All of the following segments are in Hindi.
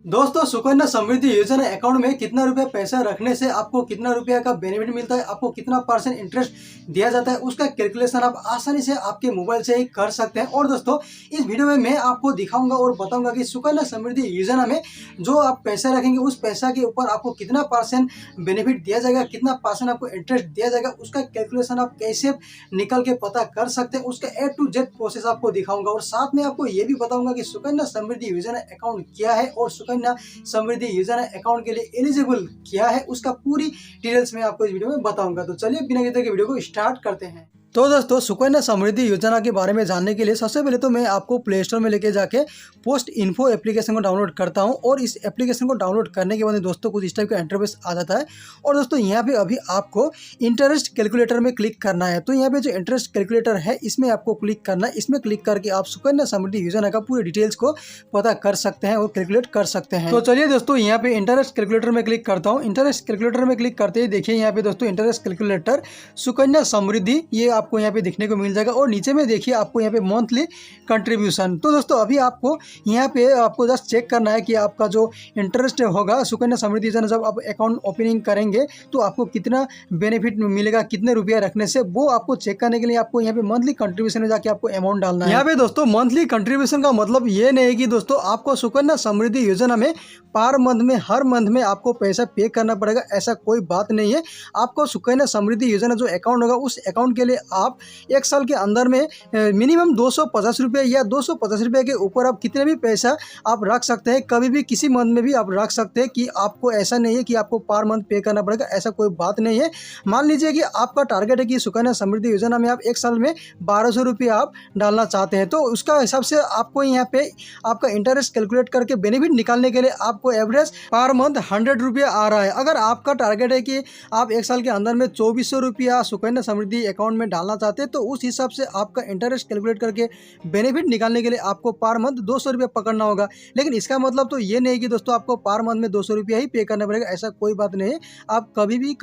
दोस्तों, सुकन्या समृद्धि योजना अकाउंट में कितना रुपया पैसा रखने से आपको कितना रुपया का बेनिफिट मिलता है, आपको कितना % इंटरेस्ट दिया जाता है, उसका कैलकुलेशन आप आसानी से आपके मोबाइल से ही कर सकते हैं। और दोस्तों, इस वीडियो में मैं आपको दिखाऊंगा और बताऊंगा कि सुकन्या समृद्धि योजना में जो आप पैसा रखेंगे उस पैसा के ऊपर आपको कितना % बेनिफिट दिया जाएगा, कितना % आपको इंटरेस्ट दिया जाएगा, उसका कैलकुलेशन आप कैसे निकल के पता कर सकते हैं, उसका A to Z प्रोसेस आपको दिखाऊंगा। और साथ में आपको ये भी बताऊंगा कि सुकन्या समृद्धि योजना अकाउंट क्या है और सुकन्या समृद्धि योजना अकाउंट के लिए एलिजिबल क्या है, उसका पूरी डिटेल्स में आपको इस वीडियो में बताऊंगा। तो चलिए बिना देरी के वीडियो को स्टार्ट करते हैं। तो दोस्तों, सुकन्या समृद्धि योजना के बारे में जानने के लिए सबसे पहले तो मैं आपको प्ले स्टोर में लेके जाके पोस्ट इन्फो एप्लीकेशन को डाउनलोड करता हूं। और इस एप्लीकेशन को डाउनलोड करने के बाद दोस्तों कुछ इस टाइप का इंटरफेस आ जाता है। और दोस्तों, यहाँ पे अभी आपको इंटरेस्ट कैलकुलेटर में क्लिक करना है। तो यहाँ पे जो इंटरेस्ट कैलकुलेटर है इसमें आपको क्लिक करना है। इसमें क्लिक करके आप सुकन्या समृद्धि योजना का पूरे डिटेल्स को पता कर सकते हैं और कैलकुलेट कर सकते हैं। तो चलिए दोस्तों, यहाँ पे इंटरेस्ट कैलकुलेटर में क्लिक करता हूँ। इंटरेस्ट कैलकुलेटर में क्लिक करते ही देखिए यहाँ पे दोस्तों इंटरेस्ट कैलकुलेटर सुकन्या समृद्धि ये आपको यहाँ पे दिखने को मिल जाएगा। और नीचे में देखिए आपको यहाँ पे मंथली कंट्रीब्यूशन। तो दोस्तों, अभी आपको यहाँ पे आपको जस्ट चेक करना है कि आपका जो इंटरेस्ट होगा सुकन्या समृद्धि योजना जब आप अकाउंट ओपनिंग करेंगे तो आपको कितना बेनिफिट मिलेगा, कितने रुपया रखने से, वो आपको चेक करने के लिए आपको यहाँ पे मंथली कंट्रीब्यूशन में जाके आपको अमाउंट डालना है। यहाँ पे दोस्तों मंथली कंट्रीब्यूशन का मतलब ये नहीं है कि दोस्तों आपको सुकन्या समृद्धि योजना में पर मंथ में हर मंथ में आपको पैसा पे करना पड़ेगा, ऐसा कोई बात नहीं है। आपको सुकन्या समृद्धि योजना जो अकाउंट होगा उस अकाउंट के लिए आप एक साल के अंदर में मिनिमम 250 रुपये या 250 रुपये के ऊपर आप कितने भी पैसा आप रख सकते हैं, कभी भी किसी मंथ में भी आप रख सकते हैं। कि आपको ऐसा नहीं है कि आपको पर मंथ पे करना पड़ेगा, ऐसा कोई बात नहीं है। मान लीजिए कि आपका टारगेट है कि सुकन्या समृद्धि योजना में आप एक साल में 1200 रुपये आप डालना चाहते हैं, तो उसका हिसाब से आपको यहाँ पे आपका इंटरेस्ट कैलकुलेट करके बेनिफिट निकालने के लिए आपको एवरेज पर मंथ 100 रुपये आ रहा है। अगर आपका टारगेट है कि आप एक साल के अंदर में 2400 रुपया सुकन्या समृद्धि अकाउंट में डालना चाहते हैं, तो उस हिसाब से आपका इंटरेस्ट कैलकुलेट करके बेनिफिट निकालने के लिए आपको पर मंथ 200 रुपये पकड़ना होगा। लेकिन इसका मतलब तो ये नहीं कि दोस्तों आपको पर मंथ में 200 रुपया ही पे करना पड़ेगा, ऐसा कोई बात नहीं है। आप कभी भी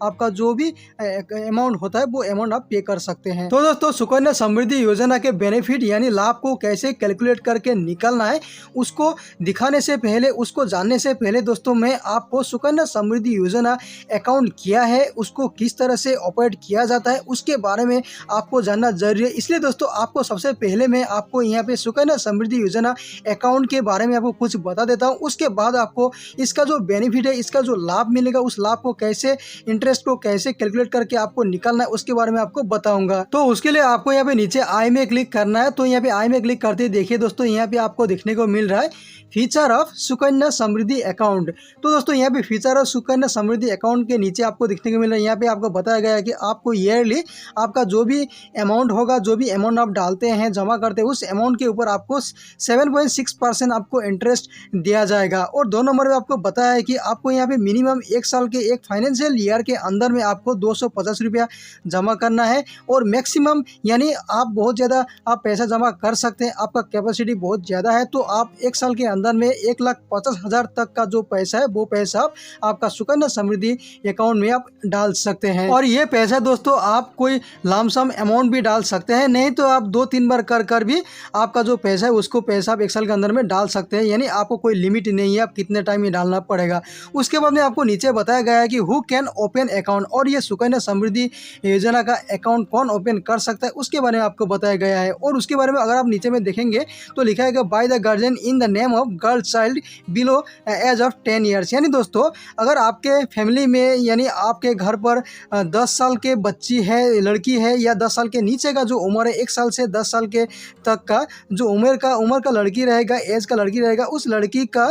आपका जो भी अमाउंट होता है वो अमाउंट आप पे कर सकते हैं। तो दोस्तों, सुकन्या समृद्धि योजना के बेनिफिट यानी लाभ को कैसे कैलकुलेट करके निकालना है, उसको दिखाने से पहले, उसको जानने से पहले दोस्तों मैं आपको सुकन्या समृद्धि योजना अकाउंट क्या है, उसको किस तरह से ऑपरेट किया जाता है, उसके बारे में आपको जानना जरूरी है। इसलिए दोस्तों आपको सबसे पहले मैं आपको यहाँ पे सुकन्या समृद्धि योजना अकाउंट के बारे में आपको कुछ बता देता हूँ। उसके बाद आपको इसका जो बेनिफिट है, इसका जो लाभ मिलेगा, उस लाभ को कैसे, इंटरेस्ट को कैसे कैलकुलेट करके आपको निकालना है, उसके बारे में आपको बताऊंगा। तो उसके लिए आपको यहाँ पे नीचे आई में क्लिक करना है। तो यहाँ पे आई में क्लिक करते ही देखिए दोस्तों यहाँ पे आपको देखने को मिल रहा है feature of Sukanya Samriddhi account. तो दोस्तों यहाँ pay feature of Sukanya Samriddhi account के नीचे आपको देखने को मिल रहा है, यहाँ पे आपको बताया गया है कि आपको ईयरली आपका जो भी अमाउंट होगा, जो भी अमाउंट आप डालते हैं, जमा करते हैं, उस अमाउंट के ऊपर आपको 7.6% आपको इंटरेस्ट दिया जाएगा। और 2 नंबर में आपको बताया है कि आपको यहाँ पे मिनिमम एक साल के एक फाइनेंशियल ईयर के अंदर में आपको 250 रुपया जमा करना है। और मैक्सिमम यानी आप बहुत ज़्यादा आप पैसा जमा कर सकते हैं, आपका कैपेसिटी बहुत ज़्यादा है, तो आप एक साल के अंदर में 1,50,000 तक का जो पैसा है वो पैसा आपका सुकन्या समृद्धि अकाउंट में आप डाल सकते हैं। और ये पैसा दोस्तों आप कोई लमसम अमाउंट भी डाल सकते हैं, नहीं तो आप 2-3 बार कर भी आपका जो पैसा है उसको पैसा आप एक साल के अंदर में डाल सकते हैं। यानी आपको कोई लिमिट नहीं है, आप कितने टाइम में डालना पड़ेगा। उसके बाद में आपको नीचे बताया गया है कि हु कैन ओपन अकाउंट, और ये सुकन्या समृद्धि योजना का अकाउंट कौन ओपन कर सकता है उसके बारे में आपको बताया गया है। और उसके बारे में अगर आप नीचे में देखेंगे तो लिखा है by the guardian in the name of girl child below age of 10 years. यानी दोस्तों अगर आपके फैमिली में यानी आपके घर पर 10 साल के बच्ची है, लड़की है, या 10 साल के नीचे का जो उम्र है, 1 साल से 10 साल के तक का जो उम्र का लड़की रहेगा, एज का लड़की रहेगा, उस लड़की का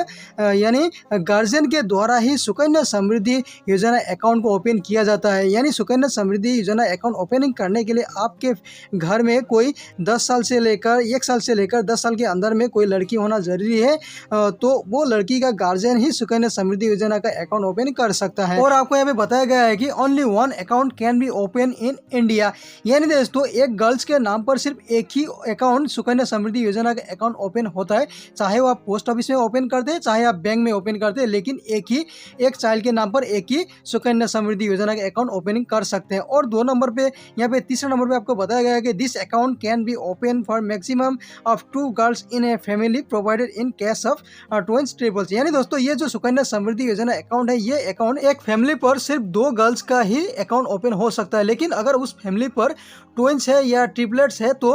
यानी गार्जियन के द्वारा ही सुकन्या समृद्धि योजना अकाउंट को ओपन किया जाता है। यानी सुकन्या समृद्धि योजना अकाउंट ओपनिंग करने के लिए आपके घर में कोई 10 साल से लेकर 1 साल से लेकर 10 साल के अंदर में कोई लड़की होना जरूरी है, तो वो लड़की का गार्जियन ही सुकन्या समृद्धि योजना का अकाउंट ओपन कर सकता है। और आपको यहाँ पे बताया गया है कि only 1 account can be open in India. यानी दोस्तों एक गर्ल्स के नाम पर सिर्फ एक ही अकाउंट सुकन्या समृद्धि योजना का अकाउंट ओपन होता है, चाहे वो आप पोस्ट ऑफिस में ओपन करते हैं चाहे आप बैंक में ओपन करते हैं, लेकिन एक चाइल्ड के नाम पर एक ही सुकन्या समृद्धि योजना का अकाउंट ओपनिंग कर सकते हैं। और 2 नंबर पे यहाँ पे तीसरा नंबर पे आपको बताया गया है कि this account can be open for maximum of 2 girls in a family provided in case of twins triples. यानी दोस्तों ये जो सुकन्या समृद्धि योजना अकाउंट है, ये अकाउंट एक फैमिली पर सिर्फ 2 गर्ल्स का ही अकाउंट ओपन हो सकता है, लेकिन अगर उस फैमिली पर ट्विंस है या ट्रिपलेट्स है तो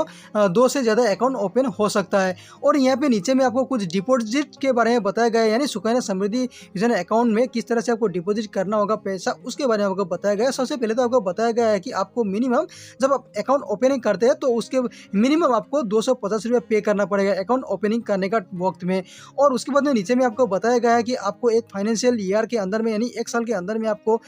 2 से ज़्यादा अकाउंट ओपन हो सकता है। और यहाँ पे नीचे में आपको कुछ डिपॉजिट के बारे में बताया गया है, यानी सुकन्या समृद्धि योजना अकाउंट में किस तरह से आपको डिपॉजिट करना होगा पैसा, उसके बारे में आपको बताया गया है। सबसे पहले तो आपको बताया गया है कि आपको मिनिमम जब आप अकाउंट ओपनिंग करते हैं तो उसके मिनिमम आपको 250 रुपये पे करना पड़ेगा अकाउंट ओपनिंग करने का वक्त में। और उसके बाद में नीचे में आपको बताया गया है कि आपको एक फाइनेंशियल ईयर के अंदर में यानी 1 साल के अंदर में आपको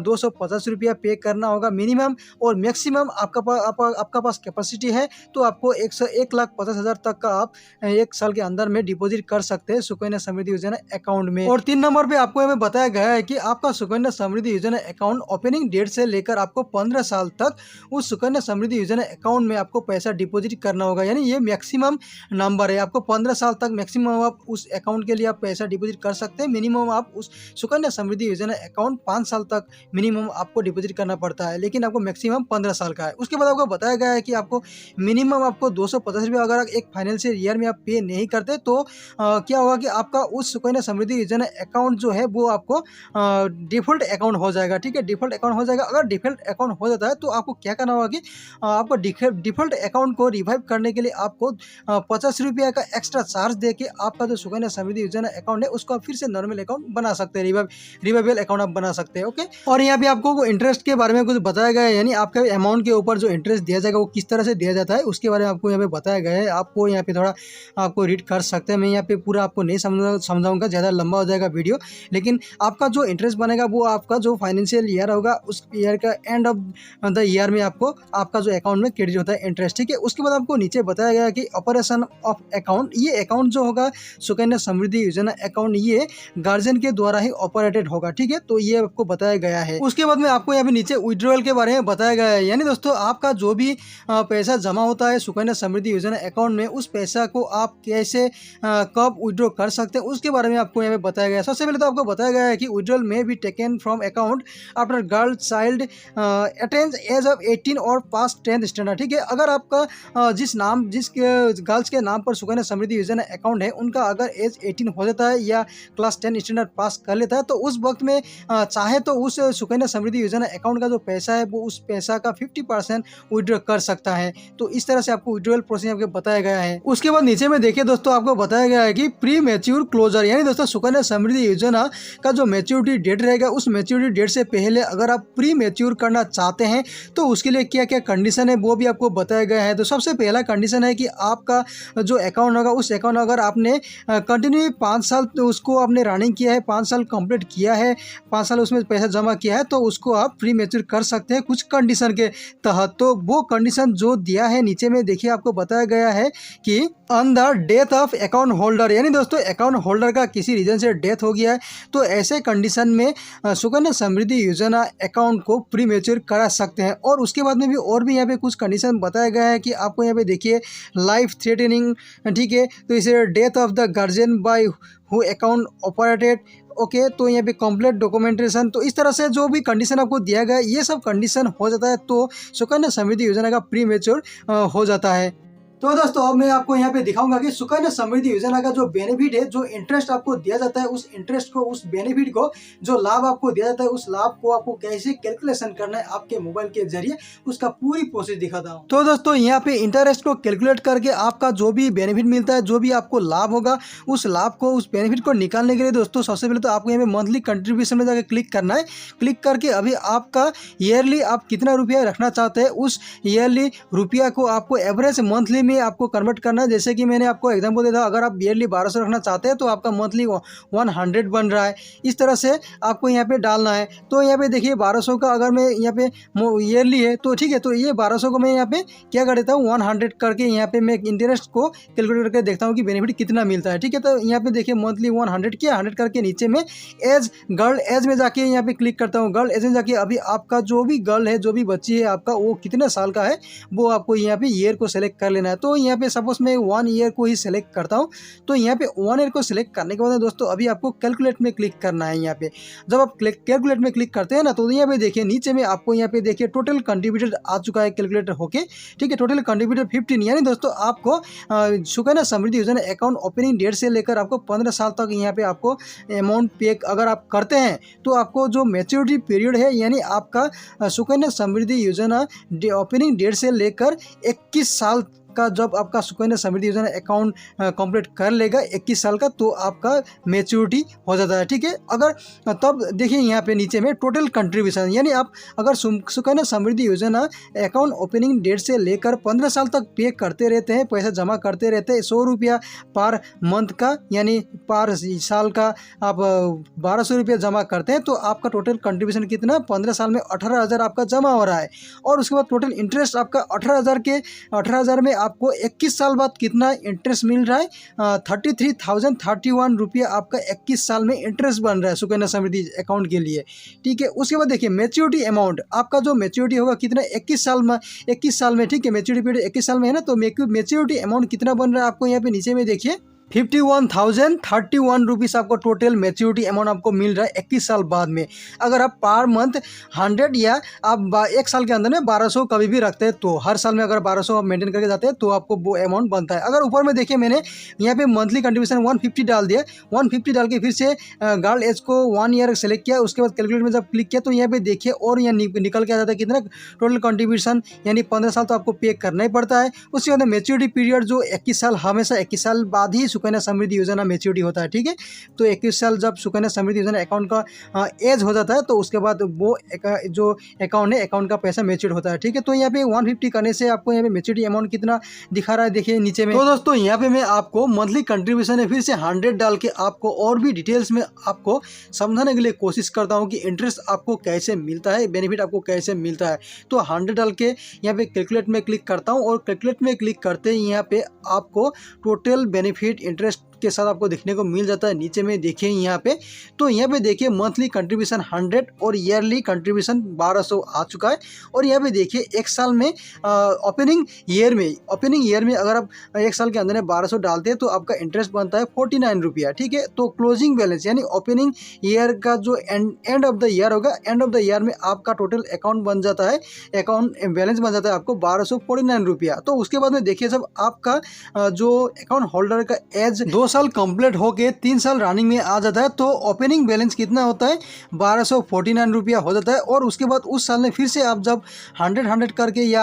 250 रुपया पे करना होगा मिनिमम। और मैक्सिमम आपका पास कैपेसिटी है तो आपको 1,50,000 तक का आप 1 साल के अंदर में डिपॉजिट कर सकते हैं सुकन्या समृद्धि योजना अकाउंट में। और 3 नंबर पे आपको हमें बताया गया है कि आपका सुकन्या समृद्धि योजना अकाउंट ओपनिंग डेट से लेकर आपको 15 साल तक उस सुकन्या समृद्धि योजना अकाउंट में आपको पैसा डिपॉजिट करना होगा। यानी ये मैक्सिमम नंबर है, आपको 15 साल तक मैक्सिमम आप उस अकाउंट के लिए आप पैसा डिपॉजिट कर सकते हैं। मिनिमम आप उस सुकन्या समृद्धि योजना अकाउंट 5 साल तक मिनिमम आपको डिपॉजिट करना पड़ता है, लेकिन आपको मैक्सिमम 15 साल का है। उसके बाद आपको बताया गया है कि आपको मिनिमम आपको 250 रुपये अगर एक फाइनेंशियल ईयर में आप पे नहीं करते तो क्या होगा कि आपका उस सुकन्या समृद्धि योजना अकाउंट जो है वो आपको डिफ़ॉल्ट अकाउंट हो जाएगा। ठीक है, डिफ़ॉल्ट अकाउंट हो जाएगा। अगर डिफ़ॉल्ट अकाउंट हो जाता है तो आपको क्या करना होगा कि आपको डिफ़ॉल्ट अकाउंट को रिवाइव करने के लिए आपको 50 रुपये का एक्स्ट्रा चार्ज दे के आपका जो सुकन्या समृद्धि योजना अकाउंट है उसको आप फिर से नॉर्मल अकाउंट बना सकते हैं, रिवाइवेबल अकाउंट आप बना सकते हैं। ओके, और यहाँ पे आपको इंटरेस्ट के बारे में कुछ बताया गया है, यानी आपके अमाउंट के ऊपर जो इंटरेस्ट दिया जाएगा वो किस तरह से दिया जाता है उसके बारे में आपको यहाँ पे बताया गया है। आपको यहाँ पे थोड़ा आपको रीड कर सकते हैं, मैं यहाँ पे पूरा आपको नहीं समझाऊंगा, ज़्यादा लंबा हो जाएगा वीडियो। लेकिन आपका जो इंटरेस्ट बनेगा वो आपका जो फाइनेंशियल ईयर होगा उस ईयर का एंड ऑफ द ईयर में आपको आपका जो अकाउंट में क्रेडिट होता है इंटरेस्ट। ठीक है, उसके बाद आपको नीचे बताया गया है कि ऑपरेशन ऑफ अकाउंट, ये अकाउंट जो होगा सुकन्या समृद्धि योजना अकाउंट ये गार्जियन के द्वारा ही ऑपरेटेड होगा। ठीक है, तो ये आपको बताया गया है। उसके बाद में आपको यहाँ पे नीचे विड्रॉल के बारे में बताया गया है, यानी दोस्तों आपका जो भी पैसा जमा होता है सुकन्या समृद्धि योजना अकाउंट में उस पैसा को आप कैसे कब विड्रॉ कर सकते हैं उसके बारे में आपको यहाँ पे बताया गया है। सबसे पहले तो आपको बताया गया है कि विड्रॉल में be taken from account after girl child attains age of 18 और पास 10th स्टैंडर्ड। ठीक है, अगर आपका जिस गर्ल्स के नाम पर सुकन्या समृद्धि योजना अकाउंट है उनका अगर एज 18 हो जाता है या क्लास 10 स्टैंडर्ड पास कर लेता है तो उस वक्त में चाहे तो उस सुकन्या समृद्धि योजना अकाउंट का जो पैसा है वो उस पैसा का 50% विड्रॉ कर सकता है। तो इस तरह से आपको विड्रॉल प्रोसेस आपको बताया गया है। उसके बाद नीचे में देखिए दोस्तों आपको बताया गया है कि प्री मैच्योर क्लोजर, यानी दोस्तों सुकन्या समृद्धि योजना का जो मैच्योरिटी डेट रहेगा उस मैच्योरिटी डेट से पहले अगर आप प्री मैच्योर करना चाहते हैं तो उसके लिए क्या क्या कंडीशन है वो भी आपको बताया गया है। तो सबसे पहला कंडीशन है कि आपका जो अकाउंट होगा उस अकाउंट अगर आपने कंटिन्यू 5 साल तो उसको आपने रनिंग किया है, 5 साल कंप्लीट किया है, 5 साल उसमें पैसा जमा किया है तो उसको आप प्री मैच्योर कर सकते हैं कुछ कंडीशन के तहत। तो वो कंडीशन जो दिया है नीचे में देखिए आपको बताया गया है कि on the death of account holder, यानी दोस्तों अकाउंट होल्डर का किसी रीजन से डेथ हो गया है तो ऐसे कंडीशन में सुकन्या समृद्धि योजना अकाउंट को प्री मैच्योर करा सकते हैं। और उसके बाद में भी और भी यहाँ पे कुछ कंडीशन बताया गया है कि आपको यहाँ पे देखिए लाइफ थ्रेटनिंग, ठीक है, तो इसे death of the guardian by who account operated, okay, तो यहाँ पे कंप्लीट डॉक्यूमेंटेशन। तो इस तरह से जो भी कंडीशन आपको दिया गया है ये सब कंडीशन हो जाता है तो सुकन्या समृद्धि योजना का प्री मैच्योर हो जाता है। तो दोस्तों अब मैं आपको यहाँ पे दिखाऊंगा कि सुकन्या समृद्धि योजना का जो बेनिफिट है, जो इंटरेस्ट आपको दिया जाता है उस इंटरेस्ट को, उस बेनिफिट को, जो लाभ आपको दिया जाता है उस लाभ को आपको कैसे कैलकुलेशन करना है आपके मोबाइल के जरिए उसका पूरी प्रोसेस दिखाता हूँ। तो दोस्तों यहाँ पे इंटरेस्ट को कैलकुलेट करके आपका जो भी बेनिफिट मिलता है, जो भी आपको लाभ होगा उस लाभ को, उस बेनिफिट को निकालने के लिए दोस्तों सबसे पहले तो आपको यहाँ पे मंथली कंट्रीब्यूशन में जाकर क्लिक करना है। क्लिक करके अभी आपका ईयरली आप कितना रुपया रखना चाहते हैं उस ईयरली रुपया को आपको एवरेज मंथली में आपको कन्वर्ट करना है। जैसे कि मैंने आपको एग्जांपल दिया था, अगर आप ईयरली 1200 रखना चाहते हैं तो आपका मंथली 100 बन रहा है। इस तरह से आपको यहाँ पे डालना है। तो यहाँ पे देखिए 1200 का अगर मैं यहाँ पे ईयरली है तो ठीक है, तो ये 1200 को मैं यहाँ पे क्या कर देता हूँ 100 करके यहाँ पे मैं इंटरेस्ट को कैलकुलेट करके देखता हूँ कि बेनिफिट कितना मिलता है। ठीक है, तो यहाँ पे देखिए मंथली 100 किया, 100 करके नीचे में एज गर्ल एज में जाके यहाँ पे क्लिक करता हूँ। गर्ल एज में जाके अभी आपका जो भी गर्ल है, जो भी बच्ची है आपका, वो कितने साल का है वो आपको यहाँ पे ईयर को सिलेक्ट कर लेना है। तो यहाँ पे सपोज मैं 1 ईयर को ही सिलेक्ट करता हूँ। तो यहाँ पे 1 ईयर को सिलेक्ट करने के बाद दोस्तों अभी आपको कैलकुलेट में क्लिक करना है। यहाँ पे जब आप कैलकुलेट में क्लिक करते हैं ना, तो यहाँ पे देखिए नीचे में आपको यहाँ पे देखिए टोटल कंट्रीब्यूटेड आ चुका है कैलकुलेटर होके। ठीक है, टोटल कंट्रीब्यूटेड 15, यानी दोस्तों आपको सुकन्या समृद्धि योजना अकाउंट ओपनिंग डेट से लेकर आपको 15 साल तक यहाँ पे आपको अमाउंट पे अगर आप करते हैं तो आपको जो मैच्योरिटी पीरियड है, यानी आपका सुकन्या समृद्धि योजना ओपनिंग डेट से लेकर 21 साल का जब आपका सुकन्या समृद्धि योजना अकाउंट कंप्लीट कर लेगा 21 साल का, तो आपका मैच्योरिटी हो जाता है। ठीक है, अगर तब देखिए यहाँ पे नीचे में टोटल कंट्रीब्यूशन, यानी आप अगर सुकन्या समृद्धि योजना अकाउंट ओपनिंग डेट से लेकर 15 साल तक पे करते रहते हैं, पैसा जमा करते रहते हैं 100 रुपया पर मंथ का, यानी पर साल का आप 1200 रुपया जमा करते हैं, तो आपका टोटल कंट्रीब्यूशन कितना 15 साल में 18,000 आपका जमा हो रहा है। और उसके बाद टोटल इंटरेस्ट आपका 18,000 में आपको 21 साल बाद कितना इंटरेस्ट मिल रहा है 33,031 रुपया आपका 21 साल में इंटरेस्ट बन रहा है सुकन्या समृद्धि अकाउंट के लिए। ठीक है, उसके बाद देखिए मैच्योरिटी अमाउंट, आपका जो मैच्योरिटी होगा कितना 21 साल में। ठीक है, मैच्योरिटी पीरियड 21 साल में है ना, तो मैच्योरिटी अमाउंट कितना बन रहा है आपको यहाँ पे नीचे में देखिए 51,031 रुपीज़ आपको टोटल मैच्योरिटी अमाउंट आपको मिल रहा है 21 साल बाद में। अगर आप पर मंथ 100 या आप 1 साल के अंदर में 1200 कभी भी रखते हैं, तो हर साल में अगर 1200 आप मेंटेन करके जाते हैं तो आपको वो अमाउंट बनता है। अगर ऊपर में देखिए मैंने यहाँ पे मंथली कंट्रीब्यूशन 150 डाल दिया, 150 डाल के फिर से गर्ल एज को 1 ईयर सेलेक्ट किया, उसके बाद कैलकुलेट में जब क्लिक किया तो यहाँ पे देखिए और यहाँ निकल के आ जाता है कितना टोटल कंट्रीब्यूशन, यानी 15 साल तो आपको पे करना ही पड़ता है। उसके बाद मैच्योरिटी पीरियड जो 21 साल, हमेशा 21 साल बाद ही सुकन्या समृद्धि योजना मैच्योरिटी होता है। ठीक है, तो 21 साल जब सुकन्या समृद्धि योजना अकाउंट का एज हो जाता है तो उसके बाद वो जो अकाउंट है, अकाउंट का पैसा मैच्योर होता है। ठीक है, तो यहाँ पे 150 करने से आपको यहाँ पे मैच्योरिटी अमाउंट कितना दिखा रहा है देखिए नीचे में। तो दोस्तों यहाँ पे मैं आपको मंथली कंट्रीब्यूशन है फिर से 100 डाल के आपको और भी डिटेल्स में आपको समझाने के लिए कोशिश करता हूँ कि इंटरेस्ट आपको कैसे मिलता है, बेनिफिट आपको कैसे मिलता है। तो 100 डाल के यहाँ पे कैलकुलेट में क्लिक करता हूँ और कैलकुलेट में क्लिक करते ही यहाँ पे आपको टोटल बेनिफिट इंटरेस्ट के साथ आपको देखने को मिल जाता है। नीचे में देखिए यहाँ पे, तो यहाँ पे देखिए मंथली कंट्रीब्यूशन 100 और ईयरली कंट्रीब्यूशन 1200 आ चुका है। और यहाँ पे देखिए 1 साल में ओपनिंग ईयर में अगर आप 1 साल के अंदर में 1200 डालते हैं तो आपका इंटरेस्ट बनता है 49 रुपया। ठीक है, तो क्लोजिंग बैलेंस यानी ओपनिंग ईयर का जो एंड ऑफ द ईयर होगा, एंड ऑफ द ईयर में आपका टोटल अकाउंट बन जाता है, अकाउंट बैलेंस बन जाता है आपको 1249 रुपया। तो उसके बाद में देखिए जब आपका जो अकाउंट होल्डर का एज 2 साल कंप्लीट होके 3 साल रनिंग में आ जाता है तो ओपनिंग बैलेंस कितना होता है 1249 रुपया हो जाता है। और उसके बाद उस साल में फिर से आप जब 100 करके या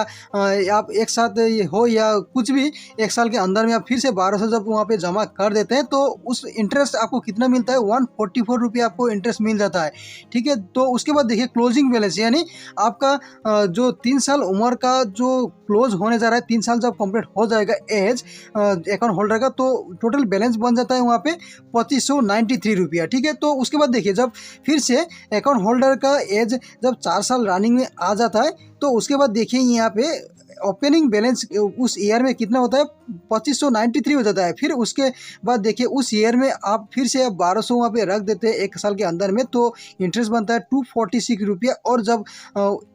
आप एक साथ हो या कुछ भी 1 साल के अंदर में आप फिर से 1200 जब वहाँ पे जमा कर देते हैं तो उस इंटरेस्ट आपको कितना मिलता है 144 रुपया आपको इंटरेस्ट मिल जाता है। ठीक है, तो उसके बाद देखिए क्लोजिंग बैलेंस यानी आपका जो 3 साल उम्र का जो क्लोज होने जा रहा है, 3 साल जब कंप्लीट हो जाएगा एज अकाउंट होल्डर का, तो टोटल बैलेंस बन जाता है वहाँ पे 2593 रुपया। ठीक है, तो उसके बाद देखिए जब फिर से अकाउंट होल्डर का एज जब 4 साल रनिंग में आ जाता है तो उसके बाद देखिए यहाँ पे ओपनिंग बैलेंस उस ईयर में कितना होता है 2593 हो जाता है। फिर उसके बाद देखिए उस ईयर में आप फिर से आप 1200 वहाँ पे रख देते हैं 1 साल के अंदर में तो इंटरेस्ट बनता है 246 रुपया। और जब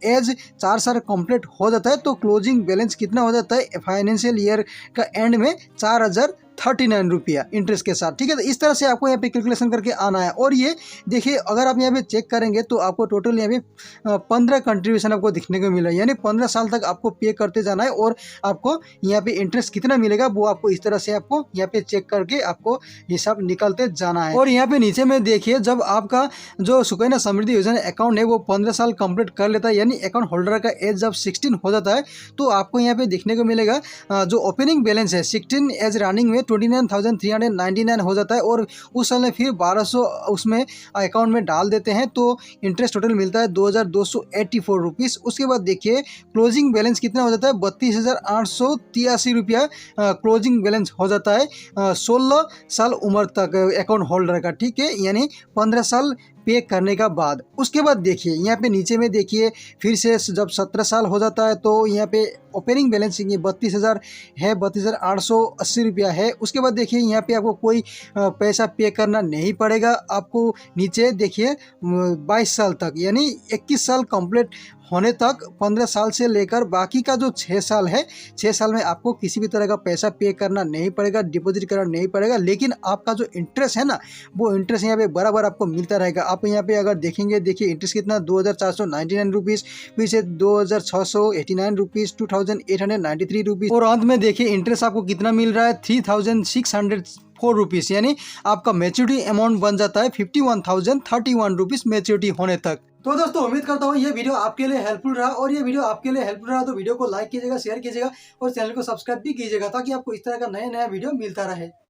एज 4 साल कंप्लीट हो जाता है तो क्लोजिंग बैलेंस कितना हो जाता है फाइनेंशियल ईयर का एंड में 4039 रुपया इंटरेस्ट के साथ। ठीक है, तो इस तरह से आपको यहाँ पे कैलकुलेशन करके आना है। और ये देखिए अगर आप यहाँ पे चेक करेंगे तो आपको टोटल यहाँ पे 15 कंट्रीब्यूशन आपको दिखने को मिला, यानी 15 साल तक आपको पे करते जाना है और आपको यहाँ पे इंटरेस्ट कितना मिलेगा वो आपको इस तरह से आपको यहाँ पे चेक करके आपको हिसाब निकालते जाना है। और यहाँ पे नीचे में देखिए जब आपका जो सुकन्या समृद्धि योजना अकाउंट है वो 15 साल कंप्लीट कर लेता है, यानी अकाउंट होल्डर का एज जब 16 हो जाता है तो आपको यहाँ पे देखने को मिलेगा जो ओपनिंग बैलेंस है 16 एज रनिंग में 29,399 हो जाता है और उस साल में फिर 1200 उसमें अकाउंट में डाल देते हैं तो इंटरेस्ट टोटल मिलता है 2,284 रुपीज़। उसके बाद देखिए क्लोजिंग बैलेंस कितना हो जाता है 32,883 रुपया क्लोजिंग बैलेंस हो जाता है 16 साल उम्र तक अकाउंट होल्डर का, ठीक है, यानी 15 साल पे करने का बाद। उसके बाद देखिए यहाँ पे नीचे में देखिए फिर से जब 17 साल हो जाता है तो यहाँ पे ओपनिंग बैलेंस ये 32,000 है, 32,880 रुपया है। उसके बाद देखिए यहाँ पे आपको कोई पैसा पे करना नहीं पड़ेगा। आपको नीचे देखिए 22 साल तक यानी 21 साल कंप्लीट होने तक 15 साल से लेकर बाकी का जो 6 साल है 6 साल में आपको किसी भी तरह का पैसा पे करना नहीं पड़ेगा, डिपॉजिट करना नहीं पड़ेगा, लेकिन आपका जो इंटरेस्ट है ना वो इंटरेस्ट यहाँ पे बराबर आपको मिलता रहेगा। आप यहाँ पे अगर देखेंगे देखिए इंटरेस्ट कितना 2,499 रुपीज़, फिर से 2,689 रुपीज़, 2,893 रुपीज़ और अंत में देखिए इंटरेस्ट आपको कितना मिल रहा है 3,604 रुपीज़, यानी आपका मैच्योरिटी अमाउंट बन जाता है 51,031 रुपीज़ मैच्योरिटी होने तक। तो दोस्तों उम्मीद करता हूँ ये वीडियो आपके लिए हेल्पफुल रहा, और ये वीडियो आपके लिए हेल्पफुल रहा तो वीडियो को लाइक कीजिएगा, शेयर कीजिएगा और चैनल को सब्सक्राइब भी कीजिएगा ताकि आपको इस तरह का नया वीडियो मिलता रहे।